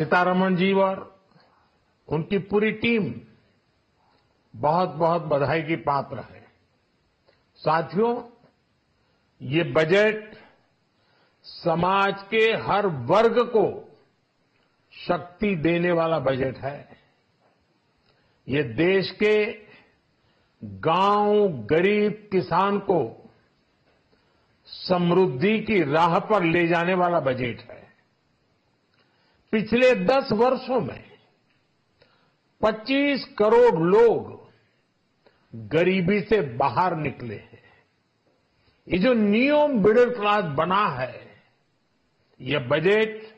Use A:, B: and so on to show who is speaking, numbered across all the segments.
A: सीतारमण जी और उनकी पूरी टीम बहुत बहुत बधाई की पात्र है। साथियों, ये बजट समाज के हर वर्ग को शक्ति देने वाला बजट है। ये देश के गांव, गरीब किसान को समृद्धि की राह पर ले जाने वाला बजट है। पिछले 10 वर्षों में 25 करोड़ लोग गरीबी से बाहर निकले हैं। ये जो न्यू मिडिल क्लास बना है, ये बजट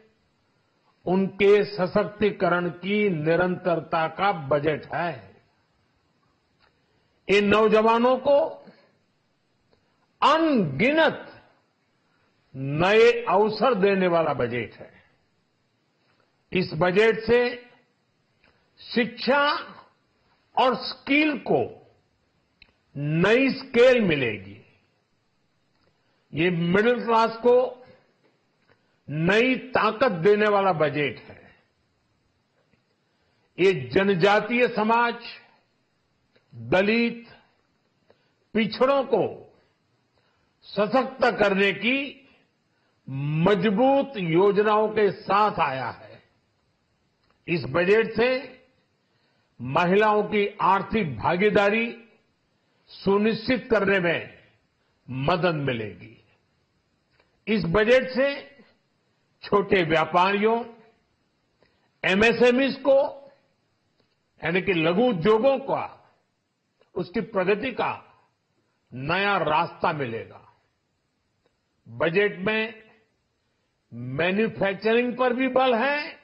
A: उनके सशक्तिकरण की निरंतरता का बजट है। इन नौजवानों को अनगिनत नए अवसर देने वाला बजट है। इस बजट से शिक्षा और स्किल को नई स्केल मिलेगी। ये मिडिल क्लास को नई ताकत देने वाला बजट है। ये जनजातीय समाज, दलित, पिछड़ों को सशक्त करने की मजबूत योजनाओं के साथ आया है। इस बजट से महिलाओं की आर्थिक भागीदारी सुनिश्चित करने में मदद मिलेगी। इस बजट से छोटे व्यापारियों, एमएसएमईज को यानी कि लघु उद्योगों का उसकी प्रगति का नया रास्ता मिलेगा। बजट में मैन्युफैक्चरिंग पर भी बल है,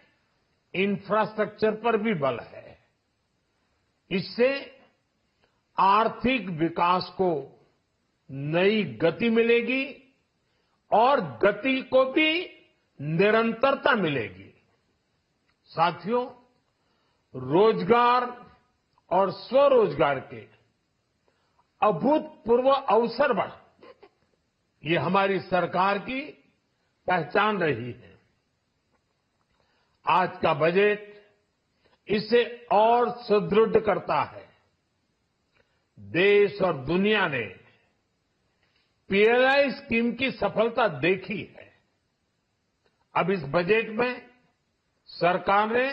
A: इंफ्रास्ट्रक्चर पर भी बल है। इससे आर्थिक विकास को नई गति मिलेगी और गति को भी निरंतरता मिलेगी। साथियों, रोजगार और स्वरोजगार के अभूतपूर्व अवसर बढ़, ये हमारी सरकार की पहचान रही है। आज का बजट इसे और सुदृढ़ करता है। देश और दुनिया ने पीएलआई स्कीम की सफलता देखी है। अब इस बजट में सरकार ने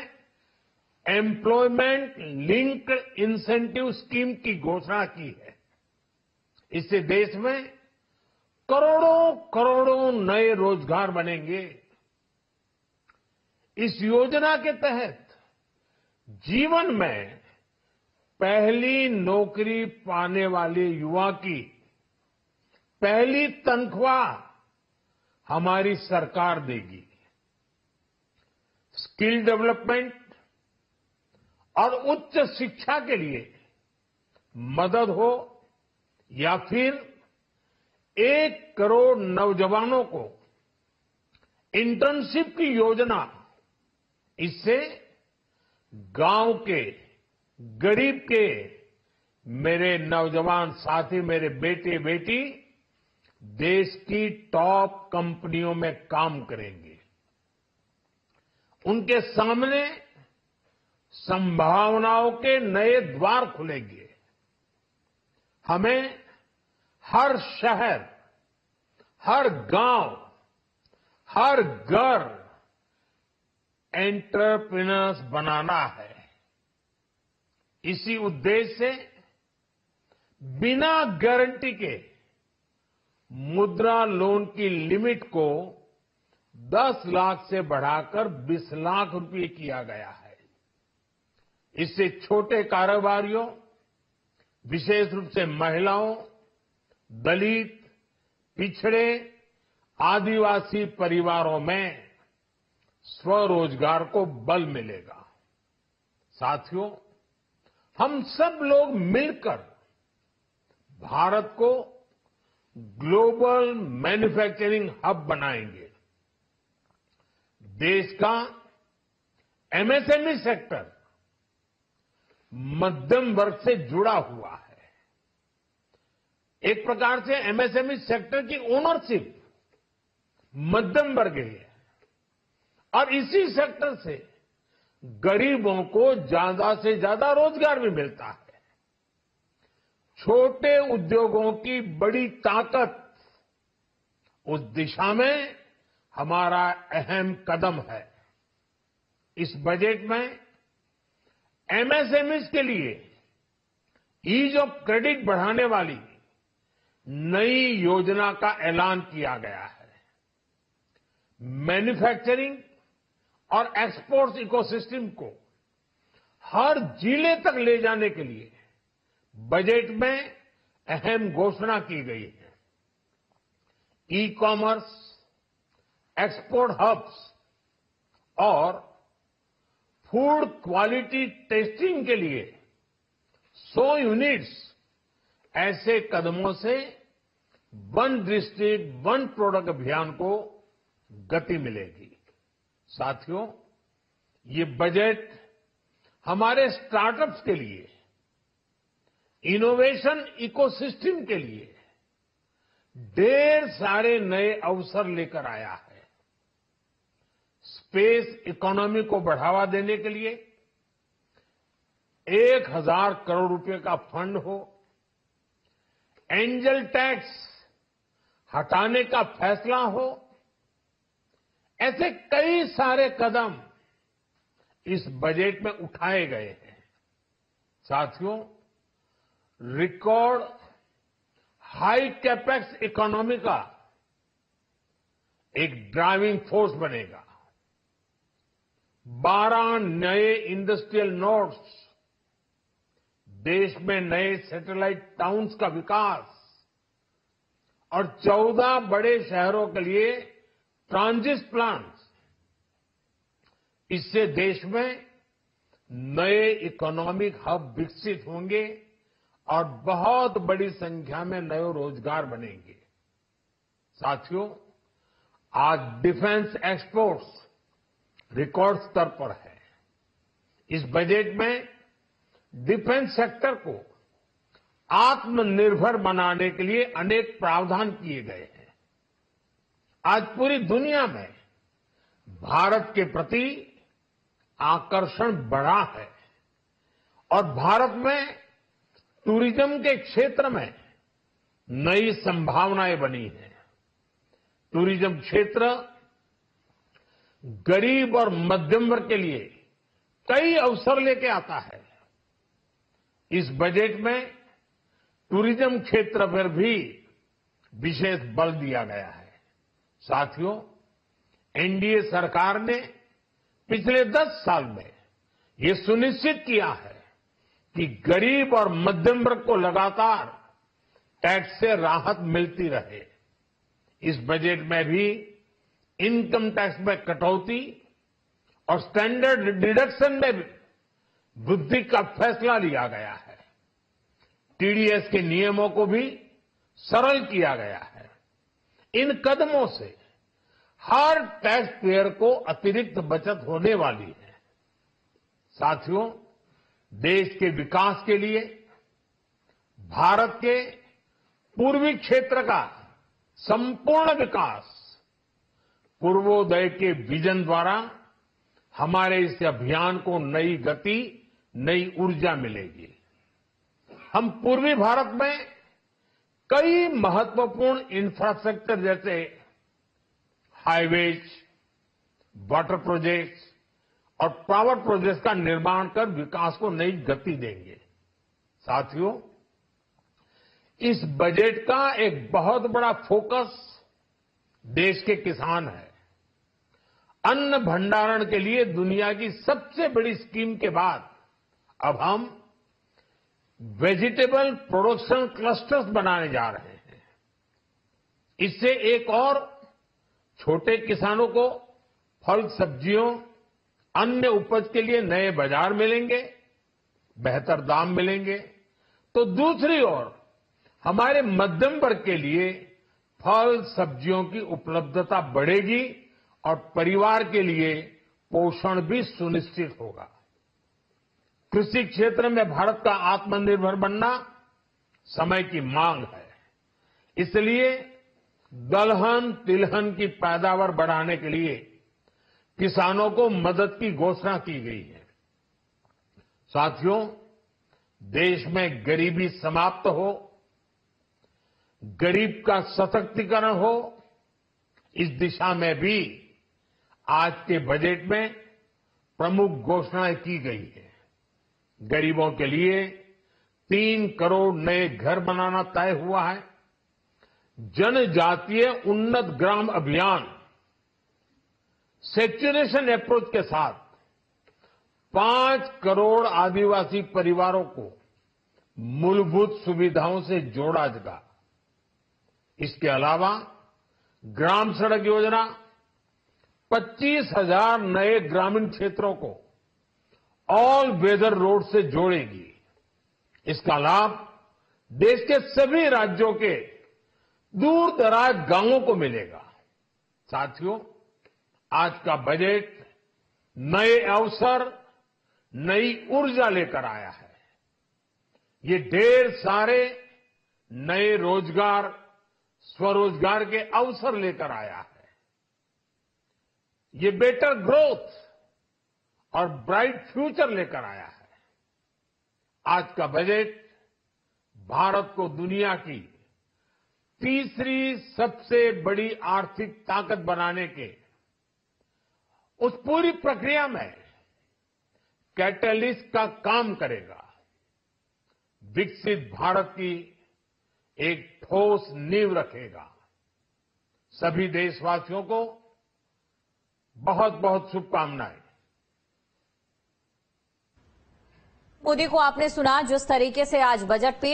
A: एम्प्लॉयमेंट लिंक्ड इंसेंटिव स्कीम की घोषणा की है। इससे देश में करोड़ों करोड़ों नए रोजगार बनेंगे। इस योजना के तहत जीवन में पहली नौकरी पाने वाले युवा की पहली तनख्वाह हमारी सरकार देगी। स्किल डेवलपमेंट और उच्च शिक्षा के लिए मदद हो या फिर 1 करोड़ नौजवानों को इंटर्नशिप की योजना, इससे गांव के, गरीब के मेरे नौजवान साथी, मेरे बेटे बेटी देश की टॉप कंपनियों में काम करेंगे। उनके सामने संभावनाओं के नए द्वार खुलेंगे। हमें हर शहर, हर गांव, हर घर एंटरप्रेन्योर्स बनाना है। इसी उद्देश्य से बिना गारंटी के मुद्रा लोन की लिमिट को 10 लाख से बढ़ाकर 20 लाख रुपए किया गया है। इससे छोटे कारोबारियों, विशेष रूप से महिलाओं, दलित, पिछड़े, आदिवासी परिवारों में स्वरोजगार को बल मिलेगा। साथियों, हम सब लोग मिलकर भारत को ग्लोबल मैन्युफैक्चरिंग हब बनाएंगे। देश का एमएसएमई सेक्टर मध्यम वर्ग से जुड़ा हुआ है। एक प्रकार से एमएसएमई सेक्टर की ओनरशिप मध्यम वर्ग की है और इसी सेक्टर से गरीबों को ज्यादा से ज्यादा रोजगार भी मिलता है। छोटे उद्योगों की बड़ी ताकत, उस दिशा में हमारा अहम कदम है। इस बजट में एमएसएमईज के लिए ईज ऑफ क्रेडिट बढ़ाने वाली नई योजना का ऐलान किया गया है। मैन्युफैक्चरिंग और एक्सपोर्ट्स इकोसिस्टम को हर जिले तक ले जाने के लिए बजट में अहम घोषणा की गई है। ई कॉमर्स, एक्सपोर्ट हब्स और फूड क्वालिटी टेस्टिंग के लिए 100 यूनिट्स, ऐसे कदमों से वन डिस्ट्रिक्ट वन प्रोडक्ट अभियान को गति मिलेगी। साथियों, ये बजट हमारे स्टार्टअप्स के लिए, इनोवेशन इकोसिस्टम के लिए ढेर सारे नए अवसर लेकर आया है। स्पेस इकोनॉमी को बढ़ावा देने के लिए 1000 करोड़ रुपए का फंड हो, एंजल टैक्स हटाने का फैसला हो, ऐसे कई सारे कदम इस बजट में उठाए गए हैं। साथियों, रिकॉर्ड हाई कैपेक्स इकोनॉमी का एक ड्राइविंग फोर्स बनेगा। 12 नए इंडस्ट्रियल नोड्स, देश में नए सैटेलाइट टाउन्स का विकास और 14 बड़े शहरों के लिए ट्रांजिट प्लान्स, इससे देश में नए इकोनॉमिक हब विकसित होंगे और बहुत बड़ी संख्या में नए रोजगार बनेंगे। साथियों, आज डिफेंस एक्सपोर्ट्स रिकॉर्ड स्तर पर है। इस बजट में डिफेंस सेक्टर को आत्मनिर्भर बनाने के लिए अनेक प्रावधान किए गए हैं। आज पूरी दुनिया में भारत के प्रति आकर्षण बढ़ा है और भारत में टूरिज्म के क्षेत्र में नई संभावनाएं बनी हैं। टूरिज्म क्षेत्र गरीब और मध्यम वर्ग के लिए कई अवसर लेके आता है। इस बजट में टूरिज्म क्षेत्र पर भी विशेष बल दिया गया है। साथियों, एनडीए सरकार ने पिछले 10 साल में ये सुनिश्चित किया है कि गरीब और मध्यम वर्ग को लगातार टैक्स से राहत मिलती रहे। इस बजट में भी इनकम टैक्स में कटौती और स्टैंडर्ड डिडक्शन में वृद्धि का फैसला लिया गया है। टीडीएस के नियमों को भी सरल किया गया है। इन कदमों से हर टैक्स पेयर को अतिरिक्त बचत होने वाली है। साथियों, देश के विकास के लिए भारत के पूर्वी क्षेत्र का संपूर्ण विकास पूर्वोदय के विजन द्वारा हमारे इस अभियान को नई गति, नई ऊर्जा मिलेगी। हम पूर्वी भारत में कई महत्वपूर्ण इंफ्रास्ट्रक्चर जैसे हाईवेज, वाटर प्रोजेक्ट्स और पावर प्रोजेक्ट्स का निर्माण कर विकास को नई गति देंगे। साथियों, इस बजट का एक बहुत बड़ा फोकस देश के किसान है। अन्न भंडारण के लिए दुनिया की सबसे बड़ी स्कीम के बाद अब हम वेजिटेबल प्रोडक्शन क्लस्टर्स बनाने जा रहे हैं। इससे एक और छोटे किसानों को फल, सब्जियों, अन्य उपज के लिए नए बाजार मिलेंगे, बेहतर दाम मिलेंगे, तो दूसरी ओर हमारे मध्यम वर्ग के लिए फल, सब्जियों की उपलब्धता बढ़ेगी और परिवार के लिए पोषण भी सुनिश्चित होगा। कृषि क्षेत्र में भारत का आत्मनिर्भर बनना समय की मांग है। इसलिए दलहन, तिलहन की पैदावार बढ़ाने के लिए किसानों को मदद की घोषणा की गई है। साथियों, देश में गरीबी समाप्त हो, गरीब का सशक्तिकरण हो, इस दिशा में भी आज के बजट में प्रमुख घोषणाएं की गई है। गरीबों के लिए 3 करोड़ नए घर बनाना तय हुआ है। जनजातीय उन्नत ग्राम अभियान सैचुरेशन अप्रोच के साथ 5 करोड़ आदिवासी परिवारों को मूलभूत सुविधाओं से जोड़ा जाएगा। इसके अलावा ग्राम सड़क योजना 25,000 नए ग्रामीण क्षेत्रों को ऑल वेदर रोड से जोड़ेगी। इसका लाभ देश के सभी राज्यों के दूर दराज गांवों को मिलेगा। साथियों, आज का बजट नए अवसर, नई ऊर्जा लेकर आया है। ये ढेर सारे नए रोजगार, स्वरोजगार के अवसर लेकर आया है। ये बेटर ग्रोथ और ब्राइट फ्यूचर लेकर आया है। आज का बजट भारत को दुनिया की तीसरी सबसे बड़ी आर्थिक ताकत बनाने के उस पूरी प्रक्रिया में कैटलिस्ट का काम करेगा। विकसित भारत की एक ठोस नींव रखेगा। सभी देशवासियों को बहुत बहुत शुभकामनाएं।
B: मोदी को आपने सुना जिस तरीके से आज बजट पेश